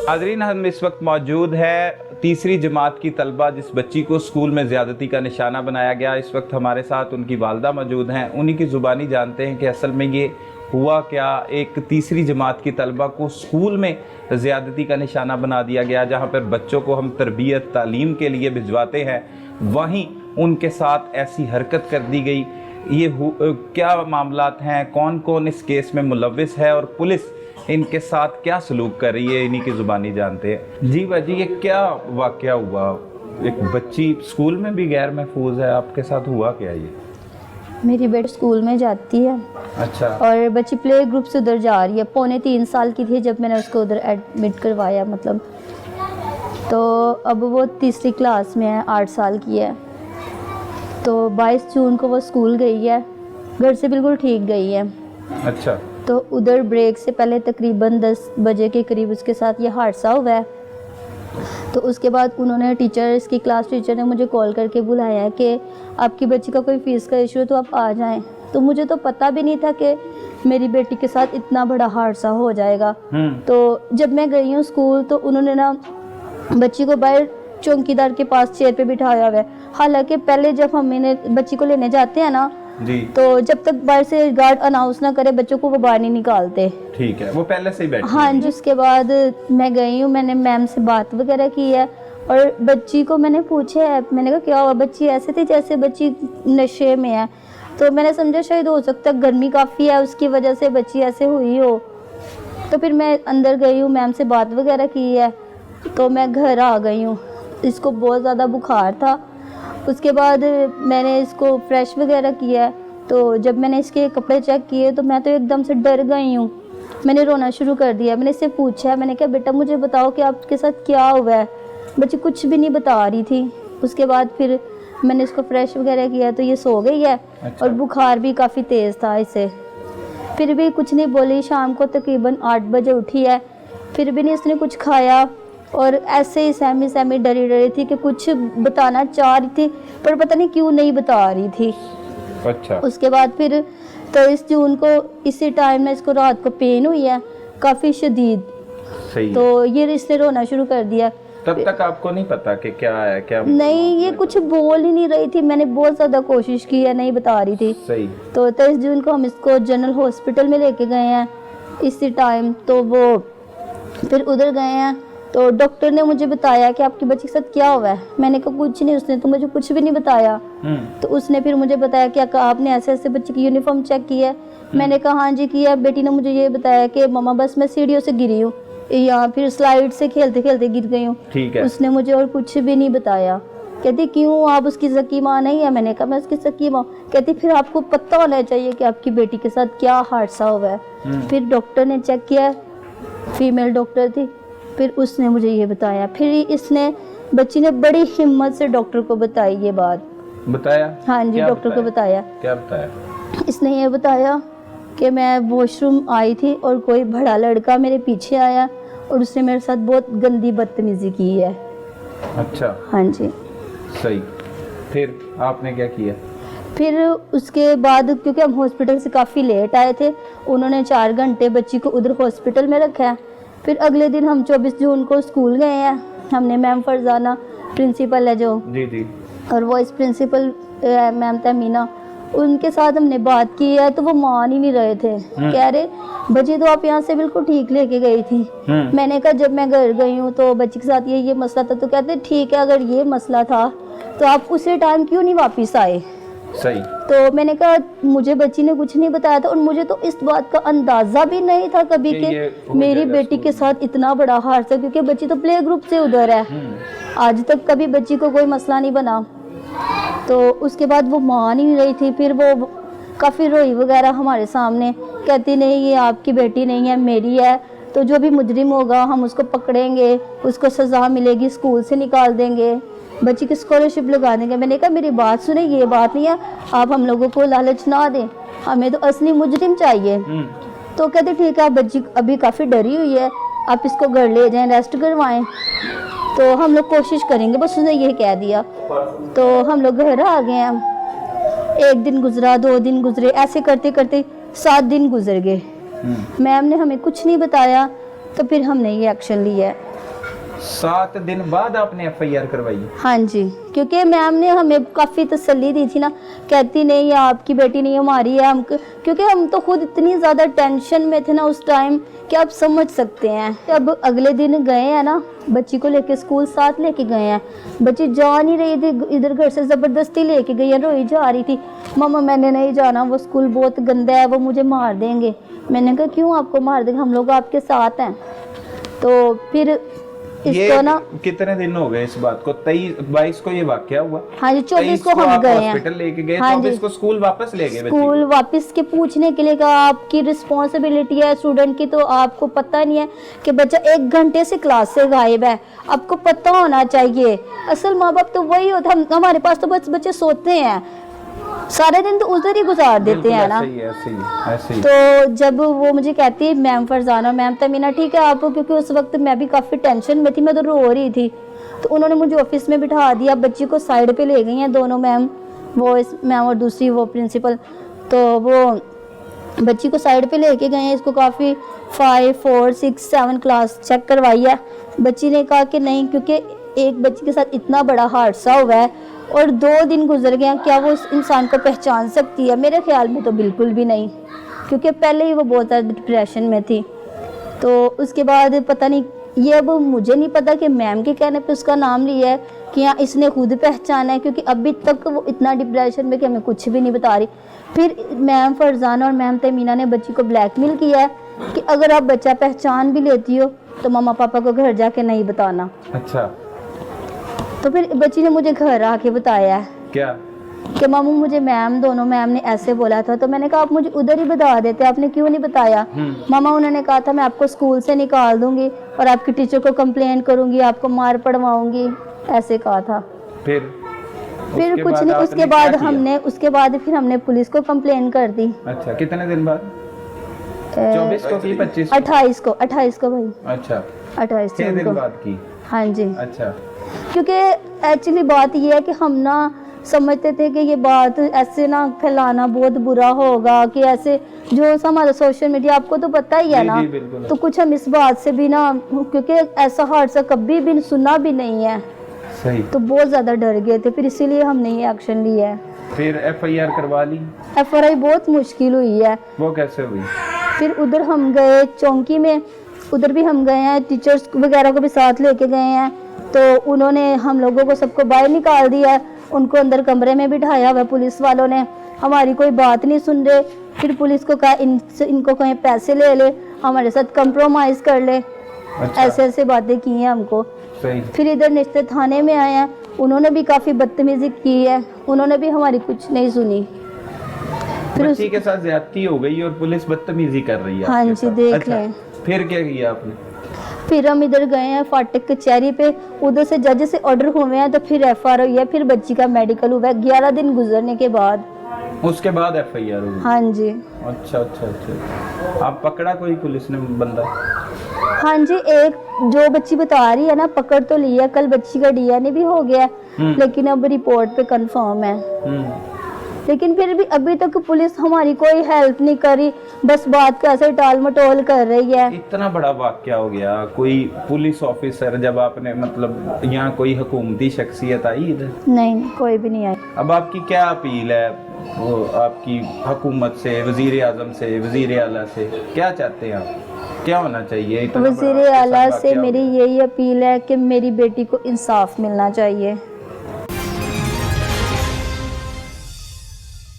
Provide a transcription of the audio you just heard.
नाज़रीन, हम इस वक्त मौजूद है तीसरी जमात की तलबा जिस बच्ची को स्कूल में ज़्यादती का निशाना बनाया गया। इस वक्त हमारे साथ उनकी वालदा मौजूद हैं। उन्हीं की ज़ुबानी जानते हैं कि असल में ये हुआ क्या। एक तीसरी जमात की तलबा को स्कूल में ज़्यादती का निशाना बना दिया गया, जहाँ पर बच्चों को हम तरबियत तालीम के लिए भिजवाते हैं, वहीं उनके साथ ऐसी हरकत कर दी गई। ये क्या मामलात हैं, कौन कौन इस केस में मुलव्विस है और पुलिस इनके साथ क्या सलूक कर रही है, इन्हीं की ज़ुबानी जानते हैं। जी बाजी, ये क्या वाक़या हुआ? एक बच्ची स्कूल में भी गैर महफूज है, आपके साथ हुआ क्या ये? मेरी बेटी स्कूल में जाती है। अच्छा। और बच्ची प्ले ग्रुप से उधर जा रही है। पौने 3 साल की थी जब मैंने उसको उधर एडमिट करवाया, मतलब तो अब वो तीसरी क्लास में है, 8 साल की है। तो 22 जून को वो स्कूल गई है, घर से बिल्कुल ठीक गई है। अच्छा। तो उधर ब्रेक से पहले तकरीबन 10 बजे के करीब उसके साथ ये हादसा हुआ है। तो उसके बाद उन्होंने इसकी क्लास टीचर ने मुझे कॉल करके बुलाया है कि आपकी बच्ची का कोई फ़ीस का इशू है तो आप आ जाएं। तो मुझे तो पता भी नहीं था कि मेरी बेटी के साथ इतना बड़ा हादसा हो जाएगा। तो जब मैं गई हूँ स्कूल तो उन्होंने ना बच्ची को बाहर चौकीदार के पास चेयर पे बिठाया हुआ है। हालांकि पहले जब हम बच्ची को लेने जाते हैं ना जी, तो जब तक बाहर से गार्ड अनाउंस ना करे बच्चों को वो बाहर नहीं निकालते। ठीक है, वो पहले से ही बैठी। हाँ जी। उसके बाद मैं गई हूँ, मैंने मैम से बात वगैरह की है और बच्ची को मैंने पूछा है, मैंने कहा क्या हुआ? बच्ची ऐसे थी जैसे बच्ची नशे में है। तो मैंने समझा शायद हो सकता है गर्मी काफ़ी है उसकी वजह से बच्ची ऐसे हुई हो। तो फिर मैं अंदर गई हूँ, मैम से बात वगैरह की है, तो मैं घर आ गई हूँ। इसको बहुत ज़्यादा बुखार था। उसके बाद मैंने इसको फ्रेश वगैरह किया। तो जब मैंने इसके कपड़े चेक किए तो मैं तो एकदम से डर गई हूँ। मैंने रोना शुरू कर दिया। मैंने इससे पूछा, मैंने कहा बेटा मुझे बताओ कि आपके साथ क्या हुआ है? बच्ची कुछ भी नहीं बता रही थी। उसके बाद फिर मैंने इसको फ्रेश वगैरह किया तो ये सो गई है। अच्छा। और बुखार भी काफ़ी तेज़ था इसे, फिर भी कुछ नहीं बोली। शाम को तकरीबन 8 बजे उठी है, फिर भी नहीं इसने कुछ खाया और ऐसे ही सहमी सहमी डरी डरी थी कि कुछ बताना चाह रही थी पर पता नहीं क्यों नहीं बता रही थी। अच्छा। उसके बाद फिर 23 जून को इसी टाइम में इसको रात को पेन हुई है काफ़ी शदीद। सही। तो ये इसने रोना शुरू कर दिया। तब तक आपको नहीं पता कि क्या है क्या? नहीं, ये कुछ बोल ही नहीं रही थी। मैंने बहुत ज़्यादा कोशिश की है, नहीं बता रही थी। सही। तो 23 जून को हम इसको जनरल हॉस्पिटल में लेके गए हैं इसी टाइम। तो वो फिर उधर गए हैं तो डॉक्टर ने मुझे बताया कि आपकी बच्ची के साथ क्या हुआ है। मैंने कहा कुछ नहीं, उसने तो मुझे कुछ भी नहीं बताया। तो उसने फिर मुझे बताया कि आपने ऐसे ऐसे बच्चे की यूनिफॉर्म चेक की है? मैंने कहा हाँ जी किया। बेटी ने मुझे ये बताया कि मम्मा बस मैं सीढ़ियों से गिरी हूँ या फिर स्लाइड से खेलते खेलते गिर गई हूँ। ठीक है। उसने मुझे और कुछ भी नहीं बताया। कहती क्यों, आप उसकी सकी माँ नहीं है? मैंने कहा मैं उसकी सकी माँ। कहती फिर आपको पता होना चाहिए कि आपकी बेटी के साथ क्या हादसा हुआ है। फिर डॉक्टर ने चेक किया, फीमेल डॉक्टर थी, फिर उसने मुझे ये बताया। फिर बच्ची ने बड़ी हिम्मत से डॉक्टर को बताई ये बात। बताया? हाँ जी, डॉक्टर को बताया। क्या बताया? इसने ये बताया कि मैं वॉशरूम आई थी और कोई बड़ा लड़का मेरे पीछे आया और उसने मेरे साथ बहुत गंदी बदतमीजी की है। अच्छा। हाँ जी। सही। फिर आपने क्या किया? फिर उसके बाद क्योंकि हम हॉस्पिटल से काफ़ी लेट आए थे, उन्होंने 4 घंटे बच्ची को उधर हॉस्पिटल में रखा है। फिर अगले दिन हम 24 जून को स्कूल गए हैं। हमने मैम फरजाना प्रिंसिपल है जो, जी जी, और वाइस प्रिंसिपल मैम तमीना, उनके साथ हमने बात की है। तो वो मान ही नहीं रहे थे। कह रहे बच्ची तो आप यहाँ से बिल्कुल ठीक लेके गई थी। मैंने कहा जब मैं घर गई हूँ तो बच्ची के साथ ये मसला था। तो कहते ठीक है, अगर ये मसला था तो आप उसी टाइम क्यों नहीं वापस आए? सही। तो मैंने कहा मुझे बच्ची ने कुछ नहीं बताया था और मुझे तो इस बात का अंदाज़ा भी नहीं था कभी कि मेरी बेटी के साथ इतना बड़ा हादसा, क्योंकि बच्ची तो प्ले ग्रुप से उधर है। आज तक कभी बच्ची को कोई मसला नहीं बना। तो उसके बाद वो मान ही नहीं रही थी। फिर वो काफ़ी रोई वगैरह हमारे सामने, कहती नहीं ये आपकी बेटी नहीं है, मेरी है। तो जो भी मुजरिम होगा हम उसको पकड़ेंगे, उसको सज़ा मिलेगी, स्कूल से निकाल देंगे, बच्ची की स्कॉलरशिप लगा देंगे। मैंने कहा मेरी बात सुने, ये बात नहीं है, आप हम लोगों को लालच ना दें, हमें तो असली मुजरिम चाहिए। तो कहते ठीक है, बच्ची अभी काफ़ी डरी हुई है, आप इसको घर ले जाएं, रेस्ट करवाएं, तो हम लोग कोशिश करेंगे। बस उसने ये कह दिया। तो हम लोग घर आ गए हैं। 1 दिन गुजरा, 2 दिन गुजरे, ऐसे करते करते 7 दिन गुजर गए। मैम ने हमें कुछ नहीं बताया। तो फिर हमने ये एक्शन लिया है। 7 दिन बाद आपने FIR करवाई? हाँ जी, क्योंकि मैम ने हमें काफ़ी तसल्ली दी थी ना, कहती नहीं आपकी बेटी नहीं हमारी है। हम क्योंकि हम तो खुद इतनी ज़्यादा टेंशन में थे ना उस टाइम कि आप समझ सकते हैं। अब अगले दिन गए हैं ना, बच्ची को लेके स्कूल साथ लेके गए हैं, बच्ची जा नहीं रही थी, इधर घर से ज़बरदस्ती लेके गई है, रोई जा रही थी, मम्मा मैंने नहीं जाना, वो स्कूल बहुत गंदा है, वो मुझे मार देंगे। मैंने कहा क्यों आपको मार देंगे, हम लोग आपके साथ हैं। तो फिर इसको ना कितने दिन हो गए इस बात को? 22 को ये वाकया हुआ। हाँ जी, 24 को हम गए हैं हॉस्पिटल लेके गए। हाँ 24 को स्कूल वापस ले गए? स्कूल वापस के पूछने के लिए कहा आपकी रिस्पॉन्सिबिलिटी है स्टूडेंट की, तो आपको पता नहीं है कि बच्चा 1 घंटे से क्लास से गायब है, आपको पता होना चाहिए। असल माँ बाप तो वही होता है, हमारे पास तो बस बच्चे सोते हैं सारे दिन, तो उधर ही गुजार देते हैं ना। ऐसे ही। तो जब वो मुझे कहती है मैम फरजाना, मैम तमीना ठीक है आप, क्योंकि उस वक्त मैं भी काफ़ी टेंशन में थी, मैं तो रो रही थी, तो उन्होंने मुझे ऑफिस में बिठा दिया, बच्ची को साइड पे ले गई हैं दोनों मैम, वो इस मैम और दूसरी वो प्रिंसिपल। तो वो बच्ची को साइड पे लेके गए हैं, इसको काफ़ी 5, 4, 6, 7 क्लास चेक करवाई है। बच्ची ने कहा कि नहीं, क्योंकि एक बच्ची के साथ इतना बड़ा हादसा हुआ है और 2 दिन गुजर गए हैं, क्या वो उस इंसान को पहचान सकती है? मेरे ख्याल में तो बिल्कुल भी नहीं, क्योंकि पहले ही वो बहुत ज़्यादा डिप्रेशन में थी। तो उसके बाद पता नहीं, ये अब मुझे नहीं पता कि मैम के कहने पे उसका नाम लिया है कि हाँ इसने खुद पहचाना है, क्योंकि अभी तक वो इतना डिप्रेशन में कि हमें कुछ भी नहीं बता रही। फिर मैम फरजाना और मैम तमीना ने बच्ची को ब्लैकमेल किया है कि अगर आप बच्चा पहचान भी लेती हो तो मम्मा पापा को घर जाके नहीं बताना। अच्छा। तो फिर बच्ची ने मुझे घर आके बताया है क्या कि मामू मुझे दोनों मैम ने ऐसे बोला था। तो मैंने कहा आप मुझे उधर ही बता देते, आपने क्यों नहीं बताया? मामा उन्होंने कहा था मैं आपको स्कूल से निकाल दूंगी और आपकी टीचर को कंप्लेन करूंगी, आपको मार पड़वाऊंगी, ऐसे कहा था। फिर कुछ नहीं, उसके बाद फिर हमने पुलिस को कंप्लेन कर दी। अच्छा, कितने दिन बाद? 24 को की 25? 28 को भाई। अच्छा, 28 दिन बाद की। हाँ जी। अच्छा, क्योंकि एक्चुअली बात ये है कि हम ना समझते थे कि ये बात ऐसे ना फैलाना बहुत बुरा होगा, कि ऐसे जो हमारा सोशल मीडिया आपको तो पता ही है ना, तो कुछ हम इस बात से भी ना, क्योंकि ऐसा हादसा कभी भी सुना भी नहीं है, सही, तो बहुत ज़्यादा डर गए थे, फिर इसीलिए हमने ये एक्शन लिया है। फिर FIR करवा ली? FIR बहुत मुश्किल हुई है। वो कैसे हुई? फिर उधर हम गए चौंकी में, उधर भी हम गए हैं, टीचर्स वगैरह को भी साथ लेके गए हैं, तो उन्होंने हम लोगों को सबको बाहर निकाल दिया, उनको अंदर कमरे में बिठाया हुआ पुलिस वालों ने, हमारी कोई बात नहीं सुन रहे। फिर पुलिस को कहा इनको कहीं पैसे ले ले, हमारे साथ कंप्रोमाइज़ कर ले। अच्छा। ऐसे बातें की हैं हमको। सही। फिर इधर निश्चित थाने में आए हैं, उन्होंने भी काफ़ी बदतमीजी की है, उन्होंने भी हमारी कुछ नहीं सुनी। फिर बच्ची के साथ ज्यादती हो गई और पुलिस बदतमीजी कर रही है। हाँ जी, देख लें। फिर क्या किया आपने? फिर हम इधर गए हैं फाटक कचहरी पे, उधर से जज से ऑर्डर हुए हैं, तो फिर FIR हुई है, फिर बच्ची का मेडिकल हुआ है 11 दिन गुजरने के बाद, उसके बाद FIR हुई? हाँ जी। अच्छा। आप पकड़ा कोई पुलिस ने बंदा? हाँ जी, एक जो बच्ची बता रही है ना, पकड़ तो लिया, कल बच्ची का DNA भी हो गया, लेकिन अब रिपोर्ट पे कंफर्म है। लेकिन फिर भी अभी तक पुलिस हमारी कोई हेल्प नहीं करी, बस बात को ऐसे टाल मटोल कर रही है। इतना बड़ा वाकया हो गया, कोई पुलिस ऑफिसर जब आपने मतलब यहाँ कोई हुकूमती शख्सियत आई इधर? नहीं, कोई भी नहीं आई। अब आपकी क्या अपील है वो आपकी हुकूमत से, वजीर आजम से, वजीर आला से, क्या चाहते हैं आप, क्या होना चाहिए? वजीर आला से मेरी यही अपील है कि मेरी बेटी को इंसाफ मिलना चाहिए।